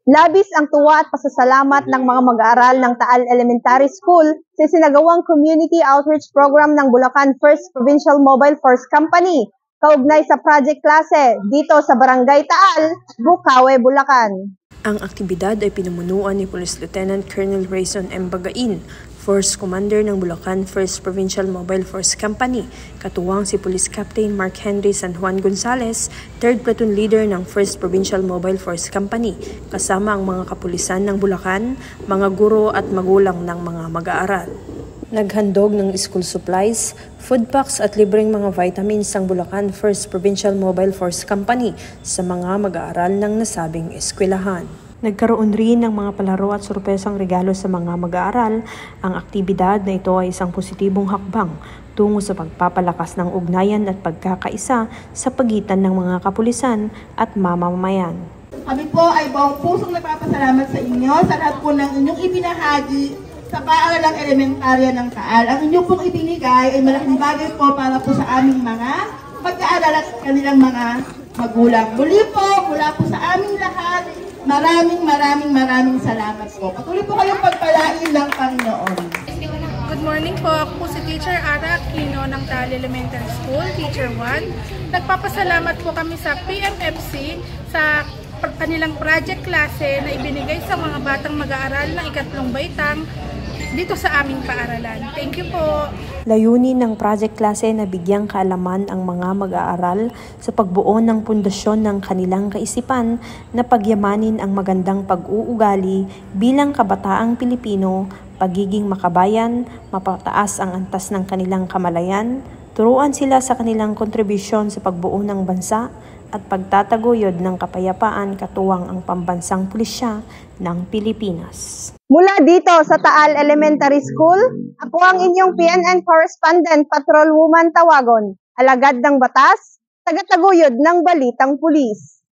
Labis ang tuwa at pasasalamat ng mga mag-aaral ng Taal Elementary School sa sinagawang Community Outreach Program ng Bulacan First Provincial Mobile Force Company, kaugnay sa project klase dito sa Barangay Taal, Bukawe, Bulacan. Ang aktibidad ay pinamumunuan ni Police Lieutenant Colonel Rayson M. Bagain, Force Commander ng Bulacan First Provincial Mobile Force Company, katuwang si Police Captain Mark Henry San Juan Gonzales, 3rd Platoon Leader ng First Provincial Mobile Force Company, kasama ang mga kapulisan ng Bulacan, mga guro at magulang ng mga mag-aaral. Naghandog ng school supplies, food packs at libreng mga vitamins ang Bulacan First Provincial Mobile Force Company sa mga mag-aaral ng nasabing eskwelahan. Nagkaroon rin ng mga palaro at sorpresang regalo sa mga mag-aaral. Ang aktibidad na ito ay isang positibong hakbang tungo sa pagpapalakas ng ugnayan at pagkakaisa sa pagitan ng mga kapulisan at mamamayan. Kami po ay buong pusong nagpapasalamat sa inyo sa lahat po ng inyong ibinahagi sa paaralang elementarya ng Taal. Ang inyong pong ibinigay ay malaking bagay po para po sa aming mga mag-aaral at kanilang mga magulang. Muli po, mula po sa aming lahat, maraming salamat po. Patuloy po kayong pagpalain ng Panginoon. Good morning po. Ako po si Teacher Ara Aquino ng Taal Elementary School, Teacher 1. Nagpapasalamat po kami sa PMFC sa kanilang project klase na ibinigay sa mga batang mag-aaral ng ikatlong baitang dito sa aming paaralan. Thank you po. Layunin ng project klase na bigyang kaalaman ang mga mag-aaral sa pagbuo ng pundasyon ng kanilang kaisipan na pagyamanin ang magandang pag-uugali bilang kabataang Pilipino, pagiging makabayan, mapataas ang antas ng kanilang kamalayan, turuan sila sa kanilang kontribusyon sa pagbuo ng bansa at pagtataguyod ng kapayapaan katuwang ang pambansang pulisya ng Pilipinas. Mula dito sa Taal Elementary School, ako ang inyong PNN Correspondent Patrolwoman Tawagon, alagad ng batas, tagataguyod ng balitang pulis.